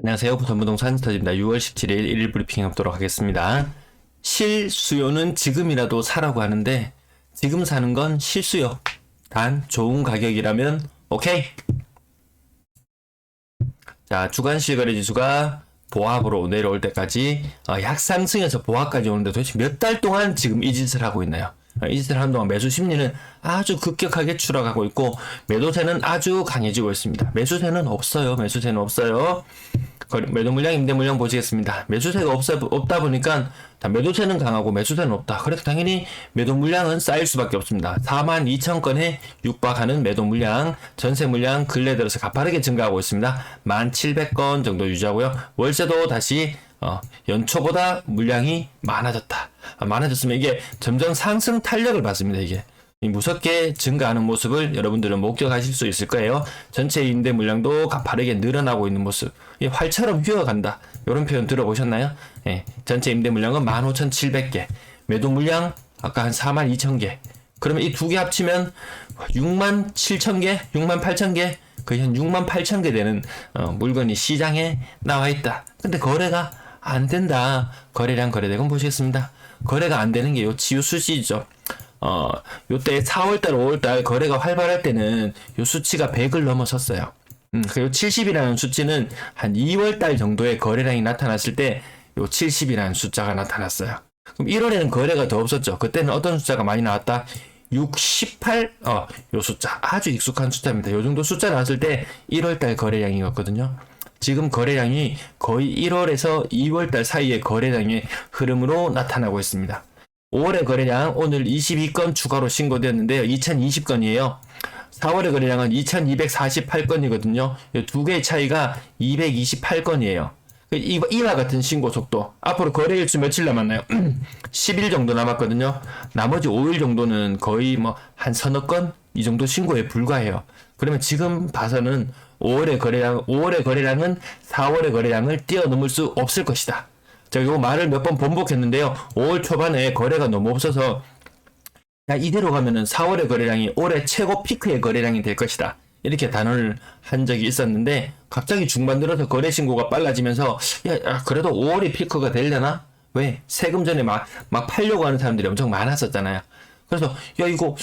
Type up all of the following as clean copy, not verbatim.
안녕하세요. 부산부동산 스터디입니다. 6월 17일 1일 브리핑 해보도록 하겠습니다. 실수요는 지금이라도 사라고 하는데 지금 사는 건 실수요. 단 좋은 가격이라면 오케이. 자, 주간 실거래 지수가 보합으로 내려올 때까지 약상승에서 보합까지 오는데 도대체 몇 달 동안 지금 이 짓을 하고 있나요? 이 짓을 하는 동안 매수 심리는 아주 급격하게 추락하고 있고 매도세는 아주 강해지고 있습니다. 매수세는 없어요. 매수세는 없어요. 매도 물량, 임대 물량 보시겠습니다. 매수세가 없다 보니까 매도세는 강하고 매수세는 없다. 그래서 당연히 매도 물량은 쌓일 수밖에 없습니다. 42,000건에 육박하는 매도 물량, 전세 물량 근래 들어서 가파르게 증가하고 있습니다. 1,700건 정도 유지하고요. 월세도 다시 연초보다 물량이 많아졌다. 많아졌으면 이게 점점 상승 탄력을 받습니다. 이게 무섭게 증가하는 모습을 여러분들은 목격하실 수 있을 거예요. 전체 임대 물량도 가파르게 늘어나고 있는 모습. 활처럼 휘어간다. 이런 표현 들어보셨나요? 예, 전체 임대 물량은 15,700개. 매도 물량 아까 한 42,000개. 그러면 이 두 개 합치면 67,000개, 68,000개, 거의 한 68,000개 되는 물건이 시장에 나와 있다. 근데 거래가 안 된다. 거래량 거래대금 보시겠습니다. 거래가 안 되는 게 요 지우 수치죠. 요때 4월달, 5월달 거래가 활발할 때는 요 수치가 100을 넘어섰어요. 그리고 70이라는 수치는 한 2월달 정도의 거래량이 나타났을 때 요 70이라는 숫자가 나타났어요. 그럼 1월에는 거래가 더 없었죠. 그때는 어떤 숫자가 많이 나왔다? 68, 요 숫자. 아주 익숙한 숫자입니다. 요 정도 숫자 나왔을 때 1월달 거래량이었거든요. 지금 거래량이 거의 1월에서 2월달 사이의 거래량의 흐름으로 나타나고 있습니다. 5월의 거래량 오늘 22건 추가로 신고되었는데요. 2020건이에요. 4월의 거래량은 2248건이거든요. 이 두 개의 차이가 228건이에요. 이와 같은 신고 속도. 앞으로 거래일수 며칠 남았나요? 10일 정도 남았거든요. 나머지 5일 정도는 거의 한 서너 건? 이 정도 신고에 불과해요. 그러면 지금 봐서는 5월의 거래량은 4월의 거래량을 뛰어넘을 수 없을 것이다. 제가 이 말을 몇 번 반복했는데요. 5월 초반에 거래가 너무 없어서 야, 이대로 가면은 4월의 거래량이 올해 최고 피크의 거래량이 될 것이다. 이렇게 단언을 한 적이 있었는데 갑자기 중반 들어서 거래 신고가 빨라지면서 야, 그래도 5월이 피크가 되려나? 왜? 세금 전에 막 팔려고 하는 사람들이 엄청 많았었잖아요. 그래서 야, 이거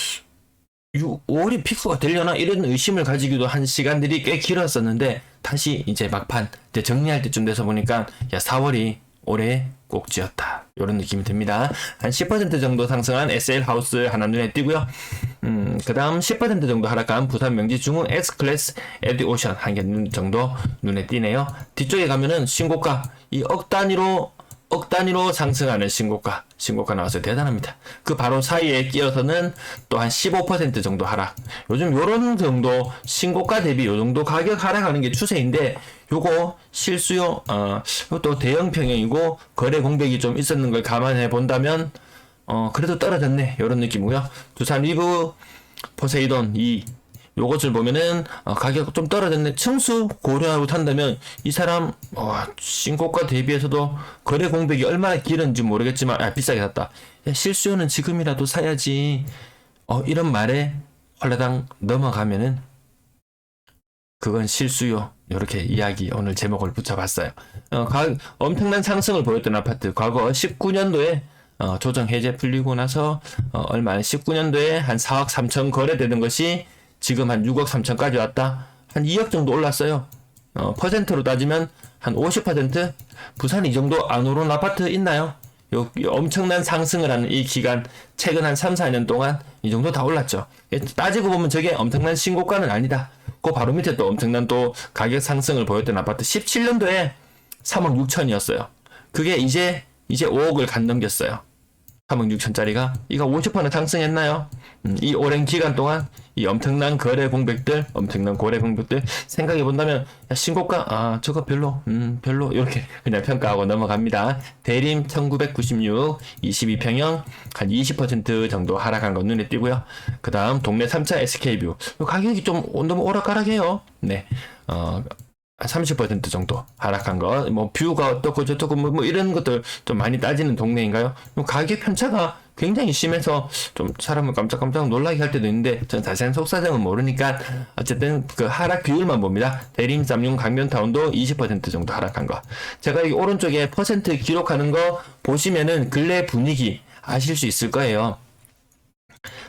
5월이 피크가 되려나? 이런 의심을 가지기도 한 시간들이 꽤 길었었는데 다시 이제 막판 이제 정리할 때쯤 돼서 보니까 야, 4월이 올해 꼭지였다. 이런 느낌이 듭니다. 한 10% 정도 상승한 SL하우스 하나 눈에 띄고요. 그 다음 10% 정도 하락한 부산 명지 중흥 X클래스 에듀오션 한 개 정도 눈에 띄네요. 뒤쪽에 가면은 신고가, 이 억 단위로 상승하는 신고가 나왔어요. 대단합니다. 그 바로 사이에 끼어서는 또 한 15% 정도 하락. 요즘 요런 정도 신고가 대비 요 정도 가격 하락하는 게 추세인데 요거 실수요, 또 대형 평형이고 거래 공백이 좀 있었는 걸 감안해 본다면 그래도 떨어졌네. 요런 느낌이고요. 두산 리브 포세이돈 2 요것을 보면은 가격 좀 떨어졌네. 층수 고려하고 탄다면 이 사람 신고가 대비해서도 거래 공백이 얼마나 길은지 모르겠지만 비싸게 샀다. 야, 실수요는 지금이라도 사야지. 이런 말에 홀라당 넘어가면은 그건 실수요. 이렇게 이야기 오늘 제목을 붙여봤어요. 엄청난 상승을 보였던 아파트 과거 19년도에 조정 해제 풀리고 나서 얼마 안 19년도에 한 4억 3천 거래되는 것이 지금 한 6억 3천까지 왔다. 한 2억 정도 올랐어요. 퍼센트로 따지면 한 50%? 부산 이 정도 안 오른 아파트 있나요? 엄청난 상승을 하는 이 기간, 최근 한 3, 4년 동안 이 정도 다 올랐죠. 따지고 보면 저게 엄청난 신고가는 아니다. 그 바로 밑에 또 엄청난 또 가격 상승을 보였던 아파트 17년도에 3억 6천이었어요. 그게 이제 5억을 간 넘겼어요. 3억 6천짜리가 이거 50% 상승했나요? 이 오랜 기간 동안 이 엄청난 거래 공백들 생각해 본다면 신고가 저거 별로 이렇게 그냥 평가하고 넘어갑니다. 대림 1996 22평형 한 20% 정도 하락한 건 눈에 띄고요. 그 다음 동네 3차 SK뷰 가격이 좀 너무 오락가락해요. 네. 30% 정도 하락한 거, 뭐 뷰가 어떻고 저떻고 뭐 이런 것들 좀 많이 따지는 동네인가요? 가격 편차가 굉장히 심해서 좀 사람을 깜짝깜짝 놀라게 할 때도 있는데 전 자세한 속사정은 모르니까 어쨌든 그 하락 비율만 봅니다. 대림, 쌈용, 강변타운도 20% 정도 하락한 거. 제가 이 오른쪽에 퍼센트 기록하는 거 보시면은 근래 분위기 아실 수 있을 거예요.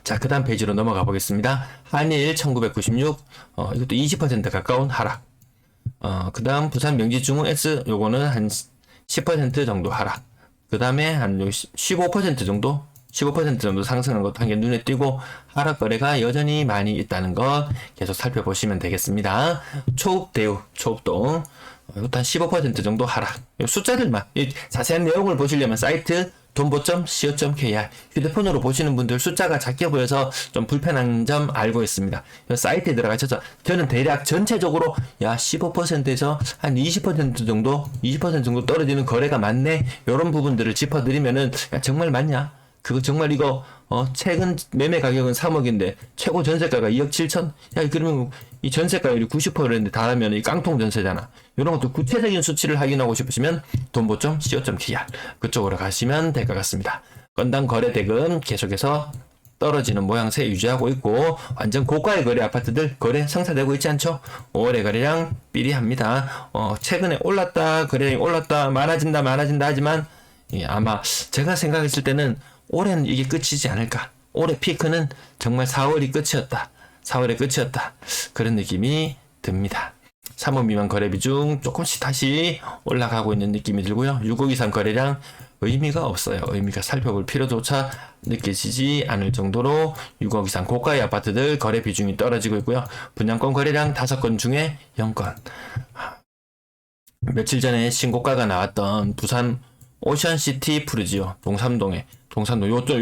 자, 그 다음 페이지로 넘어가 보겠습니다. 한일 1996, 이것도 20% 가까운 하락. 그 다음 부산 명지중흥 S, 요거는 한 10% 정도 하락. 그 다음에 한 15% 정도? 15% 정도 상승한 것도 한 개 눈에 띄고 하락 거래가 여전히 많이 있다는 것 계속 살펴보시면 되겠습니다. 초읍, 대우, 초읍동. 이것도 한 15% 정도 하락. 숫자들만. 자세한 내용을 보시려면 사이트 돈보.co.kr 휴대폰으로 보시는 분들 숫자가 작게 보여서 좀 불편한 점 알고 있습니다. 사이트에 들어가셔서 저는 대략 전체적으로 15%에서 한 20% 정도 20% 정도 떨어지는 거래가 많네. 이런 부분들을 짚어드리면은 정말 맞냐? 그거 정말 이거 최근 매매 가격은 3억인데 최고 전세가가 2억 7천? 야, 그러면 이 전세가율이 90%인데 다 하면 이 깡통 전세잖아. 이런 것도 구체적인 수치를 확인하고 싶으시면 돈보.co.kr 그쪽으로 가시면 될 것 같습니다. 건당 거래 대금 계속해서 떨어지는 모양새 유지하고 있고 완전 고가의 거래 아파트들 거래 성사되고 있지 않죠? 5월의 거래량 삐리합니다. 최근에 올랐다 거래량이 올랐다 많아진다 하지만 아마 제가 생각했을 때는 올해는 이게 끝이지 않을까. 올해 피크는 정말 4월이 끝이었다. 4월의 끝이었다. 그런 느낌이 듭니다. 3억 미만 거래 비중 조금씩 다시 올라가고 있는 느낌이 들고요. 6억 이상 거래량 의미가 없어요. 의미가 살펴볼 필요조차 느껴지지 않을 정도로 6억 이상 고가의 아파트들 거래 비중이 떨어지고 있고요. 분양권 거래량 5건 중에 0건. 며칠 전에 신고가가 나왔던 부산 오션시티 푸르지오 동삼동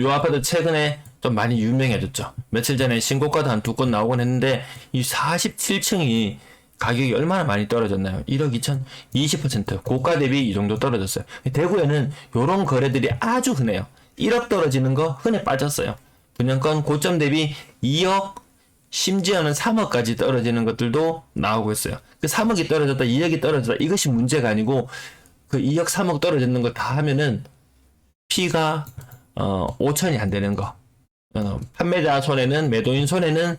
요 아파트 최근에 좀 많이 유명해졌죠. 며칠 전에 신고가도 한 2건 나오곤 했는데 이 47층이 가격이 얼마나 많이 떨어졌나요? 1억 2천 20% 고가 대비 이 정도 떨어졌어요. 대구에는 요런 거래들이 아주 흔해요. 1억 떨어지는 거 흔해 빠졌어요. 분양권 고점 대비 2억 심지어는 3억까지 떨어지는 것들도 나오고 있어요. 그 3억이 떨어졌다 2억이 떨어졌다 이것이 문제가 아니고 그 2억 3억 떨어지는 거 다 하면은 피가 5천이 안 되는 거. 판매자 손에는 매도인 손에는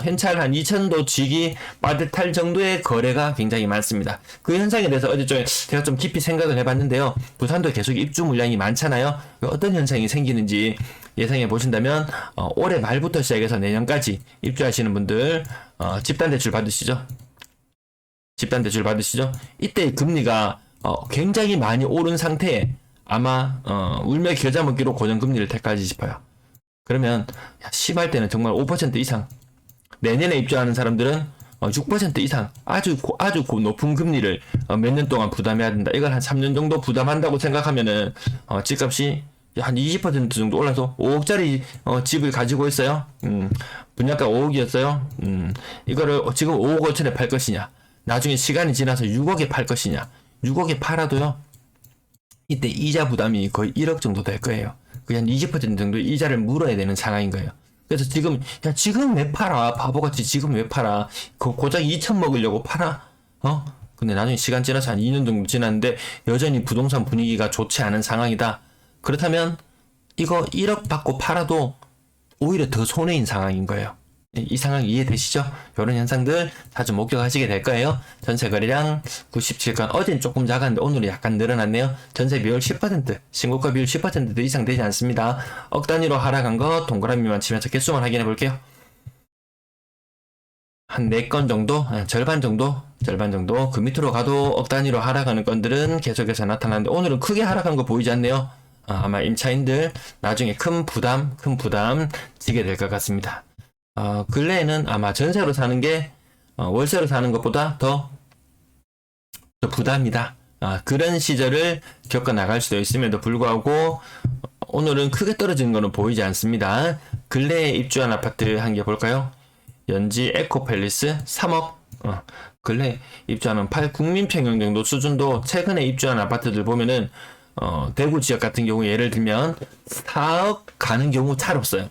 현찰 한 2천도 쥐기 빠듯할 정도의 거래가 굉장히 많습니다. 그 현상에 대해서 어제 제가 좀 깊이 생각을 해봤는데요. 부산도 계속 입주 물량이 많잖아요. 어떤 현상이 생기는지 예상해 보신다면 올해 말부터 시작해서 내년까지 입주하시는 분들 집단대출 받으시죠? 집단대출 받으시죠? 이때 금리가 굉장히 많이 오른 상태에 아마 울며 겨자 먹기로 고정금리를 택하지 싶어요. 그러면 심할 때는 정말 5% 이상 내년에 입주하는 사람들은 6% 이상 아주 높은 금리를 몇 년 동안 부담해야 된다. 이걸 한 3년 정도 부담한다고 생각하면은 집값이 한 20% 정도 올라서 5억짜리 집을 가지고 있어요. 분양가 5억이었어요. 이거를 지금 5억 5천에 팔 것이냐, 나중에 시간이 지나서 6억에 팔 것이냐. 6억에 팔아도요, 이때 이자 부담이 거의 1억 정도 될 거예요. 그냥 20% 정도 이자를 물어야 되는 상황인 거예요. 그래서 지금 왜 팔아? 바보같이 지금 왜 팔아? 고작 2천 먹으려고 팔아? 근데 나중에 시간 지나서 한 2년 정도 지났는데 여전히 부동산 분위기가 좋지 않은 상황이다. 그렇다면 이거 1억 받고 팔아도 오히려 더 손해인 상황인 거예요. 이 상황 이해되시죠? 이런 현상들 자주 목격하시게 될 거예요. 전세 거래량 97건, 어제는 조금 작았는데 오늘은 약간 늘어났네요. 전세 비율 10%, 신고가 비율 10% 이상 되지 않습니다. 억 단위로 하락한 거 동그라미만 치면서 개수만 확인해 볼게요. 한 4건 정도, 절반 정도 그 밑으로 가도 억 단위로 하락하는 건들은 계속해서 나타나는데 오늘은 크게 하락한 거 보이지 않네요. 아마 임차인들 나중에 큰 부담 지게 될 것 같습니다. 근래에는 아마 전세로 사는 게 월세로 사는 것보다 더 부담이다. 그런 시절을 겪어 나갈 수도 있음에도 불구하고 오늘은 크게 떨어지는 것은 보이지 않습니다. 근래에 입주한 아파트 한 개 볼까요? 연지 에코팰리스 3억. 근래 입주하는 8국민평형 정도 수준도 최근에 입주한 아파트들 보면은 대구 지역 같은 경우 예를 들면 4억 가는 경우 잘 없어요.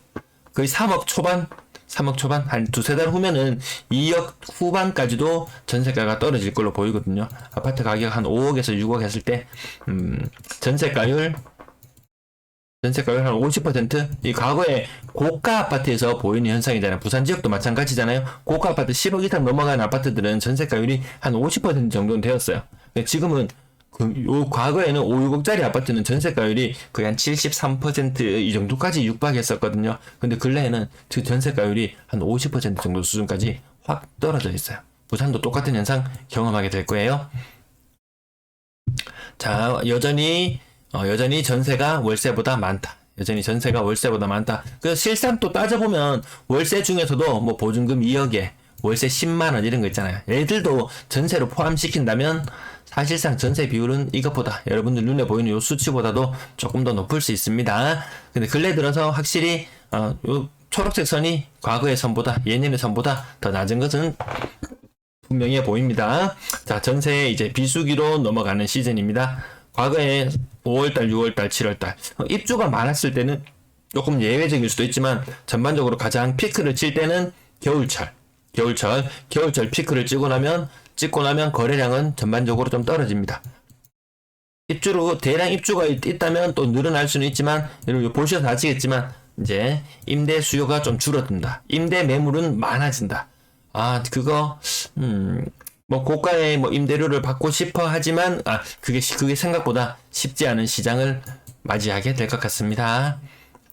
거의 3억 초반 3억 초반 한 두세 달 후면은 2억 후반까지도 전세가가 떨어질 걸로 보이거든요. 아파트 가격 한 5억에서 6억 했을 때 전세가율 한 50%? 이 과거에 고가 아파트에서 보이는 현상이잖아요. 부산 지역도 마찬가지잖아요. 고가 아파트 10억 이상 넘어가는 아파트들은 전세가율이 한 50% 정도는 되었어요. 지금은 요 과거에는 5, 6억짜리 아파트는 전세가율이 거의 한 73%이 정도까지 육박했었거든요. 근데 근래에는 그 전세가율이 한 50% 정도 수준까지 확 떨어져 있어요. 부산도 똑같은 현상 경험하게 될 거예요. 자, 여전히 전세가 월세보다 많다. 여전히 전세가 월세보다 많다. 그 실상 또 따져보면 월세 중에서도 뭐 보증금 2억에 월세 10만원 이런 거 있잖아요. 얘들도 전세로 포함시킨다면 사실상 전세 비율은 이것보다 여러분들 눈에 보이는 요 수치보다도 조금 더 높을 수 있습니다. 근데 근래 들어서 확실히 요 초록색 선이 과거의 선보다 예년의 선보다 더 낮은 것은 분명해 보입니다. 자, 전세 이제 비수기로 넘어가는 시즌입니다. 과거에 5월달, 6월달, 7월달 입주가 많았을 때는 조금 예외적일 수도 있지만 전반적으로 가장 피크를 칠 때는 겨울철 피크를 찍고 나면 거래량은 전반적으로 좀 떨어집니다. 대량 입주가 있다면 또 늘어날 수는 있지만 여러분 보셔서 아시겠지만 이제 임대 수요가 좀 줄어든다. 임대 매물은 많아진다. 뭐 고가의 뭐 임대료를 받고 싶어 하지만 그게 생각보다 쉽지 않은 시장을 맞이하게 될 것 같습니다.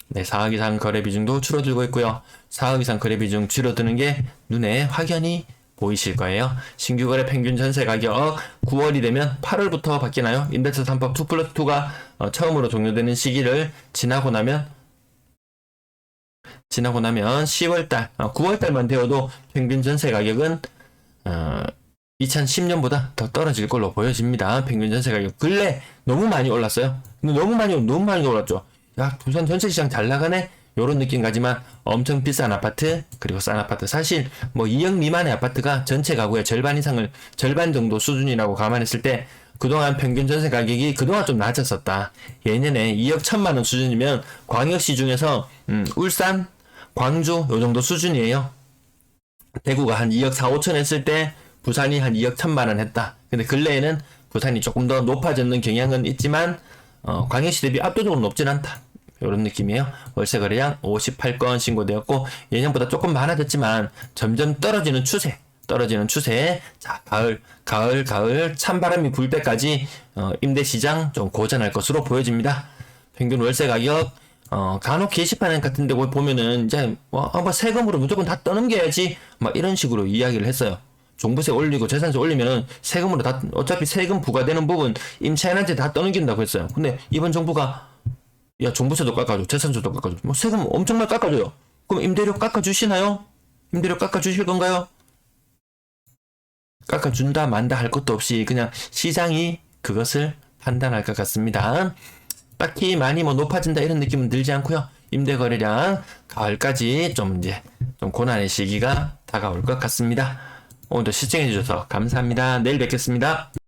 네, 4억 이상 거래 비중도 줄어들고 있고요. 4억 이상 거래 비중 줄어드는 게 눈에 확연히 보이실 거예요. 신규 거래 평균 전세 가격 9월이 되면 8월부터 바뀌나요? 임대차 3법 2+2가 처음으로 종료되는 시기를 지나고 나면 10월달, 9월달만 되어도 평균 전세 가격은 2010년보다 더 떨어질 걸로 보여집니다. 평균 전세 가격 근래 너무 많이 올랐어요. 근데 너무 많이 올랐죠. 야, 부산 전세 시장 잘 나가네. 요런 느낌 가지만 엄청 비싼 아파트 그리고 싼 아파트 사실 뭐 2억 미만의 아파트가 전체 가구의 절반 정도 수준이라고 감안했을 때 그동안 평균 전세 가격이 그동안 좀 낮았었다. 예년에 2억 1천만 원 수준이면 광역시 중에서 울산, 광주 요 정도 수준이에요. 대구가 한 2억 4, 5천 했을 때 부산이 한 2억 1천만 원 했다. 근데 근래에는 부산이 조금 더 높아졌는 경향은 있지만 광역시 대비 압도적으로 높진 않다. 이런 느낌이에요. 월세 거래량 58건 신고되었고 예년보다 조금 많아졌지만 점점 떨어지는 추세. 자, 가을 찬바람이 불 때까지 임대 시장 좀 고전할 것으로 보여집니다. 평균 월세 가격 간혹 게시판 같은 데 보면은 이제 뭐 세금으로 무조건 다 떠넘겨야지 막 이런 식으로 이야기를 했어요. 종부세 올리고 재산세 올리면은 세금으로 다 어차피 세금 부과되는 부분 임차인한테 다 떠넘긴다고 했어요. 근데 이번 정부가 야 종부세도 깎아줘, 재산세도 깎아줘, 뭐 세금 엄청나게 깎아줘요. 그럼 임대료 깎아주시나요? 임대료 깎아주실 건가요? 깎아준다 만다 할 것도 없이 그냥 시장이 그것을 판단할 것 같습니다. 딱히 많이 뭐 높아진다 이런 느낌은 들지 않고요. 임대 거래량 가을까지 좀 고난의 시기가 다가올 것 같습니다. 오늘도 시청해 주셔서 감사합니다. 내일 뵙겠습니다.